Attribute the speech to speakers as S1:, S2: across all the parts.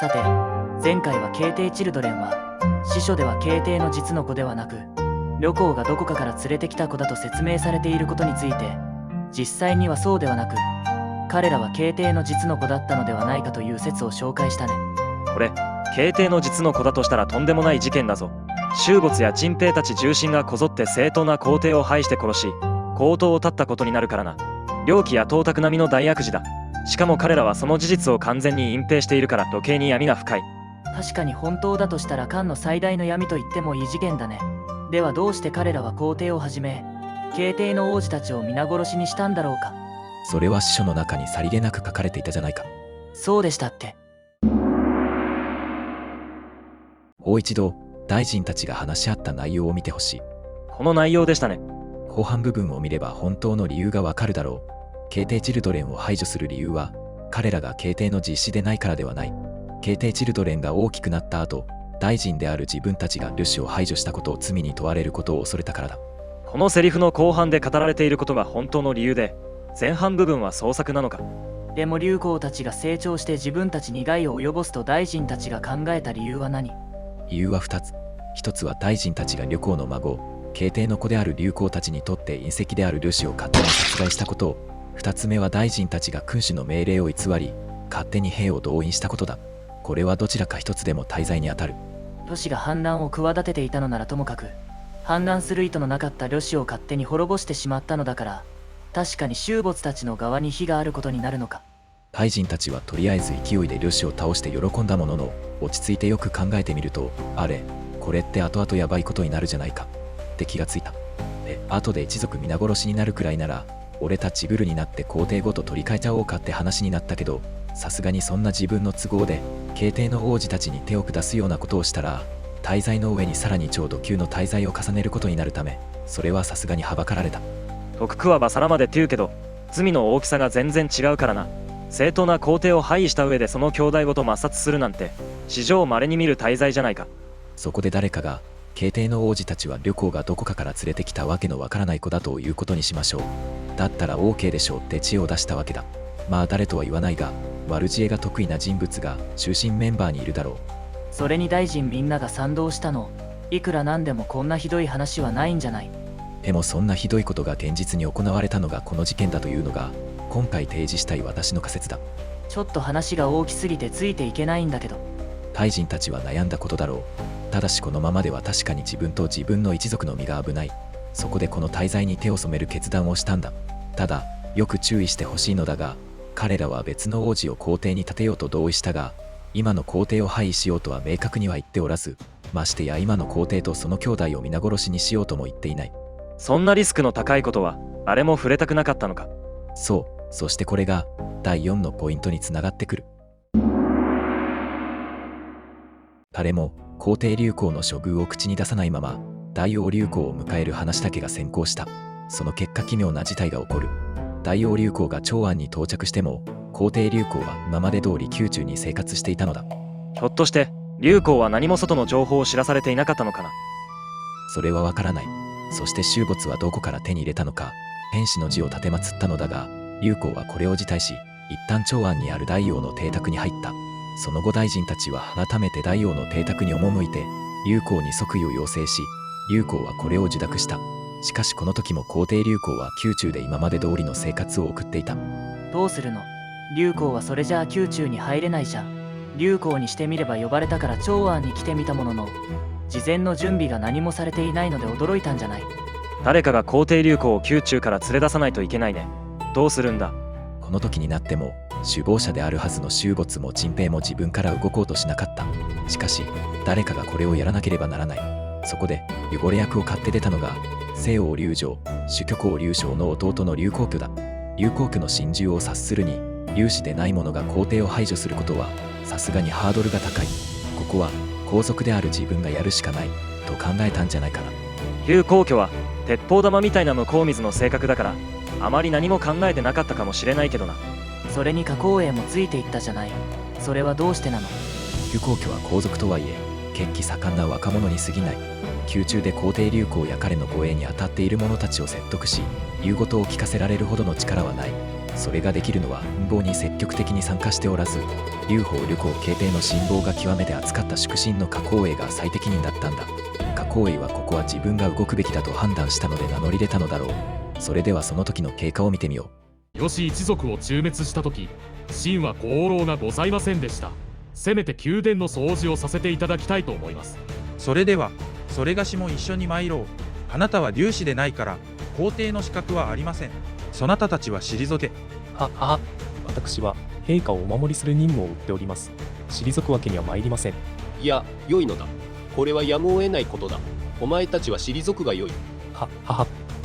S1: さて、前回はケーテイチルドレンは司書ではケーテイの実の子ではなく、旅行がどこかから連れてきた子だと説明されていることについて、実際にはそうではなく、彼らはケーテイの実の子だったのではないかという説を紹介したね。
S2: これ、ケーテイの実の子だとしたらとんでもない事件だぞ。周没や陳平たち重臣がこぞって正当な皇帝を排して殺し、皇統を断ったことになるからな。良気や董卓並みの大悪事だ。しかも彼らはその事実を完全に隠蔽しているから余計に闇が深い。
S1: 確かに本当だとしたら漢の最大の闇と言ってもいい事件だね。ではどうして彼らは皇帝をはじめケーテイの王子たちを皆殺しにしたんだろうか。
S3: それは司書の中にさりげなく書かれていたじゃないか。
S1: そうでしたって。
S3: もう一度大臣たちが話し合った内容を見てほしい。
S2: この内容でしたね。
S3: 後半部分を見れば本当の理由がわかるだろう。ケーテイチルドレンを排除する理由は彼らがケーテイの実子でないからではない。ケーテイチルドレンが大きくなった後、大臣である自分たちがルシを排除したことを罪に問われることを恐れたからだ。
S2: このセリフの後半で語られていることが本当の理由で、前半部分は創作なのか。
S1: でも劉公たちが成長して自分たちに害を及ぼすと大臣たちが考えた理由は何？
S3: 理由は2つ。1つは大臣たちが旅行の孫、ケーテイの子である劉公たちにとって隕石であるルシを勝手に殺害したことを、2つ目は大臣たちが君主の命令を偽り、勝手に兵を動員したことだ。これはどちらか一つでも大罪に当たる。
S1: 呂氏が反乱を企てていたのならともかく、反乱する意図のなかった呂氏を勝手に滅ぼしてしまったのだから、確かに周没たちの側に非があることになるのか。
S3: 大臣たちはとりあえず勢いで呂氏を倒して喜んだものの、落ち着いてよく考えてみると、あれ、これって後々やばいことになるじゃないかって気がついた。で、後で一族皆殺しになるくらいなら、俺たちグルになって皇帝ごと取り替えちゃおうかって話になったけど、さすがにそんな自分の都合でケーテイの王子たちに手を下すようなことをしたら、大罪の上にさらに超度級の大罪を重ねることになるため、それはさすがにはばかられた。
S2: 徳桑はさらまでって言うけど、罪の大きさが全然違うからな。正当な皇帝を廃位した上でその兄弟ごと抹殺するなんて、史上稀に見る大罪じゃないか。
S3: そこで誰かが、ケーテイの王子たちは旅行がどこかから連れてきたわけのわからない子だということにしましょう。だったら OK でしょうって知恵を出したわけだ。まあ誰とは言わないが、悪知恵が得意な人物が中心メンバーにいるだろう。
S1: それに大臣みんなが賛同したの。いくらなんでもこんなひどい話はないんじゃない。
S3: でもそんなひどいことが現実に行われたのがこの事件だというのが、今回提示したい私の仮説だ。
S1: ちょっと話が大きすぎてついていけないんだけど。
S3: 大臣たちは悩んだことだろう。ただしこのままでは確かに自分と自分の一族の身が危ない。そこでこの大罪に手を染める決断をしたんだ。ただ、よく注意してほしいのだが、彼らは別の王子を皇帝に立てようと同意したが、今の皇帝を廃位しようとは明確には言っておらず、ましてや今の皇帝とその兄弟を皆殺しにしようとも言っていない。
S2: そんなリスクの高いことは誰も触れたくなかったのか。
S3: そう、そしてこれが第4のポイントにつながってくる。誰も皇帝劉公の処遇を口に出さないまま大王劉公を迎える話だけが先行した。その結果奇妙な事態が起こる。大王劉公が長安に到着しても皇帝劉公は今まで通り宮中に生活していたのだ。
S2: ひょっとして劉公は何も外の情報を知らされていなかったのかな。
S3: それはわからない。そして周没はどこから手に入れたのか、天使の字を立てまつったのだが、劉公はこれを辞退し、一旦長安にある大王の邸宅に入った。その後大臣たちは改めて大王の邸宅に赴いて、劉公に即位を要請し、劉公はこれを受諾した。しかしこの時も皇帝劉公は宮中で今まで通りの生活を送っていた。
S1: どうするの？劉公はそれじゃあ宮中に入れないじゃん。劉公にしてみれば呼ばれたから長安に来てみたものの、事前の準備が何もされていないので驚いたんじゃない。
S2: 誰かが皇帝劉公を宮中から連れ出さないといけないね。どうするんだ。
S3: この時になっても首謀者であるはずの周没も陳平も自分から動こうとしなかった。しかし誰かがこれをやらなければならない。そこで汚れ役を買って出たのが西王劉襄、主挙公劉将の弟の劉皇居だ。劉皇居の心中を察するに、劉氏でない者が皇帝を排除することはさすがにハードルが高い。ここは皇族である自分がやるしかないと考えたんじゃないかな。
S2: 劉皇居は鉄砲玉みたいな向こう水の性格だから、あまり何も考えてなかったかもしれないけどな。
S1: それに花公園もついていったじゃない。それはどうしてなの？
S3: 劉皇居は皇族とはいえ血気盛んな若者に過ぎない。宮中で皇帝劉公や彼の護衛に当たっている者たちを説得し、言うことを聞かせられるほどの力はない。それができるのは陰謀に積極的に参加しておらず、劉邦旅行慶帝の信望が極めて厚かった宿臣の夏光栄が最適任だったんだ。夏光栄はここは自分が動くべきだと判断したので名乗り出たのだろう。それではその時の経過を見てみよう。
S4: 吉一族を誅滅した時、秦は功労がございませんでした。せめて宮殿の掃除をさせていただきたいと思います。
S5: それではそれがしも一緒に参ろう。あなたは龍子でないから皇帝の資格はありません。そなたたちは退け。
S6: 私は陛下をお守りする任務を負っております。退くわけには参りません。
S7: いや、良いのだ。これはやむを得ないことだ。お前たちは退くが良い。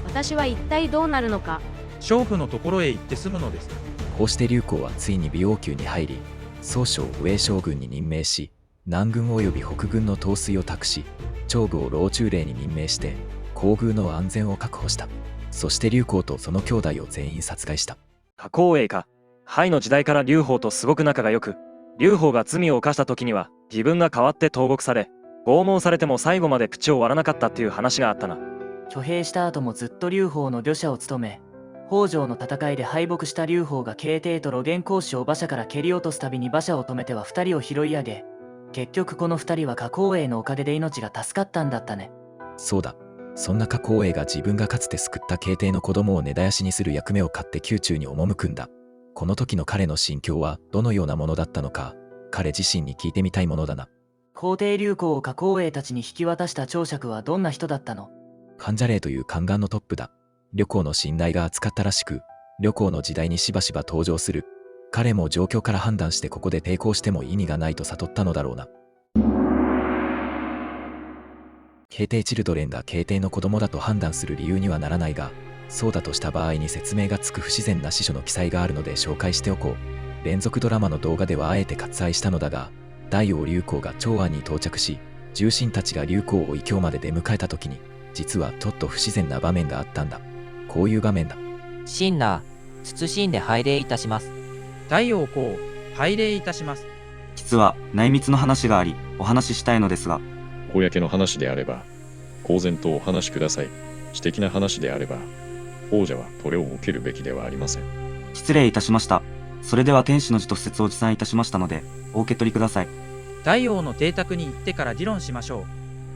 S8: 私は一体どうなるのか。
S5: 娼婦のところへ行って済むのです。
S3: こうして劉邦はついに美王宮に入り、曹操を魏将軍に任命し、南軍及び北軍の統帥を託し、長部を老中令に任命して皇宮の安全を確保した。そして劉邦とその兄弟を全員殺害した。
S2: 夏光栄か。ハイの時代から劉邦とすごく仲が良く、劉邦が罪を犯した時には自分が代わって投獄され、拷問されても最後まで口を割らなかったっていう話があったな。
S1: 挙兵した後もずっと劉邦の御者を務め、北条の戦いで敗北した劉邦が慶帝と露言公使を馬車から蹴り落とすたびに馬車を止めては2人を拾い上げ、結局この2人は夏光栄のおかげで命が助かったんだったね。
S3: そうだ。そんな夏光栄が自分がかつて救った慶帝の子供を根絶やしにする役目を買って宮中に赴くんだ。この時の彼の心境はどのようなものだったのか、彼自身に聞いてみたいものだな。
S1: 皇帝劉邦を夏光栄たちに引き渡した長爵はどんな人だったの？
S3: 関ジャレイという宦官のトップだ。呂公の信頼が厚かったらしく、呂公の時代にしばしば登場する。彼も状況から判断してここで抵抗しても意味がないと悟ったのだろうな。慶帝チルドレンが慶帝の子供だと判断する理由にはならないが、そうだとした場合に説明がつく不自然な司書の記載があるので紹介しておこう。連続ドラマの動画ではあえて割愛したのだが、大王劉邦が長安に到着し、重臣たちが劉邦を異郷まで出迎えた時に、実はちょっと不自然な場面があったんだ。こういう場面だ。
S9: 神羅、謹んで拝礼いたします。
S5: 大王公、拝礼いたします。
S10: 実は内密の話があり、お話ししたいのですが。
S11: 公の話であれば、公然とお話しください。私的な話であれば、王者はこれを受けるべきではありません。
S10: 失礼いたしました。それでは天使の字と不説を持参いたしましたので、お受け取りください。
S5: 大王の邸宅に行ってから議論しましょ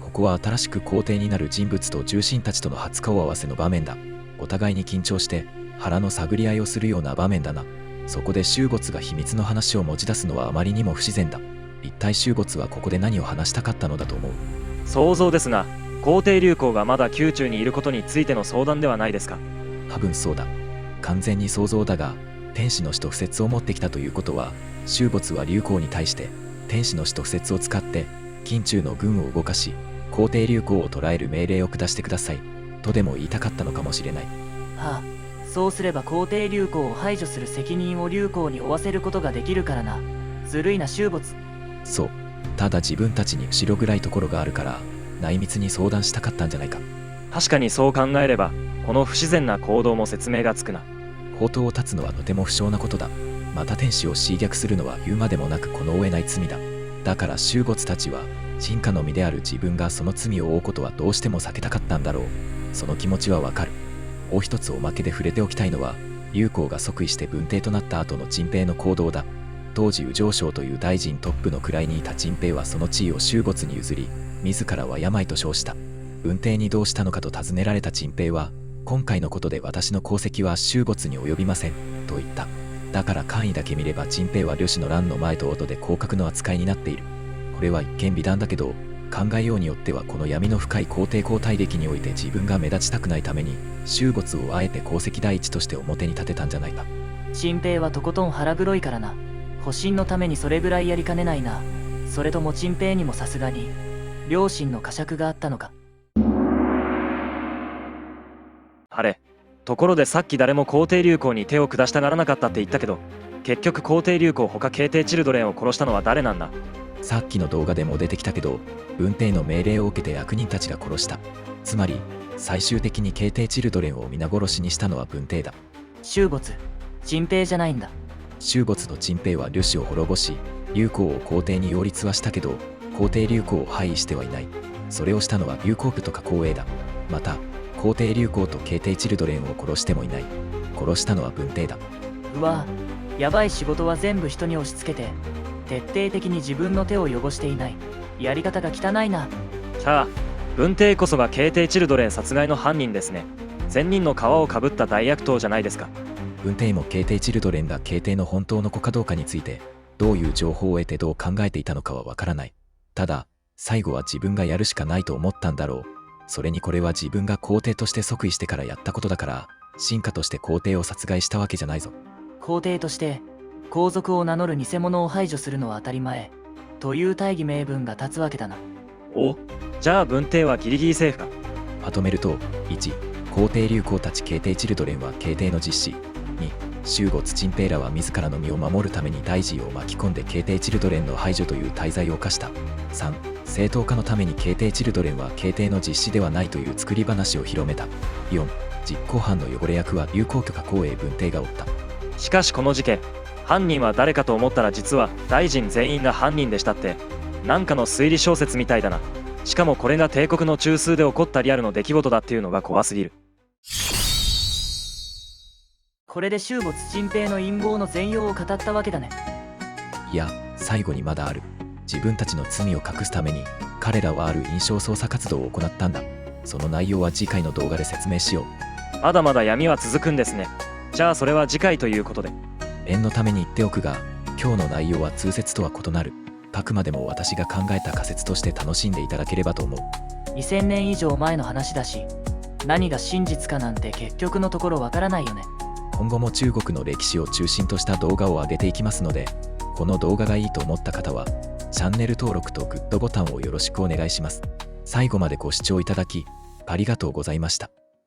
S5: う。
S3: ここは新しく皇帝になる人物と重臣たちとの初顔合わせの場面だ。お互いに緊張して腹の探り合いをするような場面だな。そこで周没が秘密の話を持ち出すのはあまりにも不自然だ。一体周没はここで何を話したかったのだと思う？
S2: 想像ですが、皇帝劉邦がまだ宮中にいることについての相談ではないですか？
S3: 多分そうだ。完全に想像だが、天使の使と不説を持ってきたということは、周没は劉邦に対して天使の使と不説を使って宮中の軍を動かし、皇帝劉邦を捕らえる命令を下してくださいとでも言いたかったのかもしれない。
S1: はあ、そうすれば皇帝劉邦を排除する責任を劉邦に負わせることができるからな。ずるいな周没。
S3: そう。ただ自分たちに後ろ暗いところがあるから内密に相談したかったんじゃないか。
S2: 確かにそう考えれば、この不自然な行動も説明がつくな。
S3: 法刀を断つのはとても不祥なことだ。また天使を侵略するのは言うまでもなくこの上ない罪だ。だから周没たちは臣下の身である自分がその罪を負うことはどうしても避けたかったんだろう。その気持ちはわかる。もう一つおまけで触れておきたいのは、劉邦が即位して文帝となった後の陳平の行動だ。当時右丞相という大臣トップの位にいた陳平はその地位を周没に譲り、自らは病と称した。文帝にどうしたのかと尋ねられた陳平は、今回のことで私の功績は周没に及びませんと言った。だから官位だけ見れば陳平は呂氏の乱の前と音で降格の扱いになっている。これは一見美談だけど、考えようによってはこの闇の深い皇帝交代歴において自分が目立ちたくないために周没をあえて功績第一として表に立てたんじゃないか。
S1: 陳平はとことん腹黒いからな。保身のためにそれぐらいやりかねないな。それとも陳平にもさすがに良心の呵責があったのか。
S2: あれ、ところでさっき誰も皇帝劉邦に手を下したがらなかったって言ったけど、結局皇帝劉邦他慶帝チルドレンを殺したのは誰なんだ？
S3: さっきの動画でも出てきたけど、文帝の命令を受けて役人たちが殺した。つまり最終的に慶帝チルドレンを皆殺しにしたのは文帝だ。
S1: 周没、陳平じゃないんだ。
S3: 周没と陳平は呂氏を滅ぼし、劉邦を皇帝に擁立はしたけど、皇帝劉邦を廃位してはいない。それをしたのは劉公布と夏光栄だ。また皇帝劉邦と慶帝チルドレンを殺してもいない。殺したのは文帝だ。
S1: うわぁ、やばい。仕事は全部人に押し付けて徹底的に自分の手を汚していない。やり方が汚いな。
S2: キャー、文帝こそがケイテイ・チルドレン殺害の犯人ですね。善人の皮をかぶった大悪党じゃないですか。
S3: 文帝もケイテイ・チルドレンがケイテイの本当の子かどうかについてどういう情報を得てどう考えていたのかはわからない。ただ最後は自分がやるしかないと思ったんだろう。それにこれは自分が皇帝として即位してからやったことだから、臣下として皇帝を殺害したわけじゃないぞ。
S1: 皇帝として皇族を名乗る偽物を排除するのは当たり前という大義名分が立つわけだな。
S2: お、じゃあ文帝はギリギリセーフか。
S3: まとめると、1、皇帝流行たちケイテイ・チルドレンはケイテイの実施。2、周護ツチンペイらは自らの身を守るために大臣を巻き込んでケイテイ・チルドレンの排除という大罪を犯した。3、正当化のためにケイテイ・チルドレンはケイテイの実施ではないという作り話を広めた。4、実行犯の汚れ役は流行許可光栄文帝が負った。
S2: しかしこの事件、犯人は誰かと思ったら実は大臣全員が犯人でしたって、なんかの推理小説みたいだな。しかもこれが帝国の中枢で起こったリアルの出来事だっていうのが怖すぎる。
S1: これで周護ツチンペイの陰謀の全容を語ったわけだね。
S3: いや、最後にまだある。自分たちの罪を隠すために彼らはある印象操作活動を行ったんだ。その内容は次回の動画で説明しよう。
S2: まだまだ闇は続くんですね。じゃあそれは次回ということで。
S3: 念のために言っておくが、今日の内容は通説とは異なる。あくまでも私が考えた仮説として楽しんでいただければと思う。
S1: 2000年以上前の話だし、何が真実かなんて結局のところわからないよね。
S3: 今後も中国の歴史を中心とした動画を上げていきますので、この動画がいいと思った方はチャンネル登録とグッドボタンをよろしくお願いします。最後までご視聴いただきありがとうございました。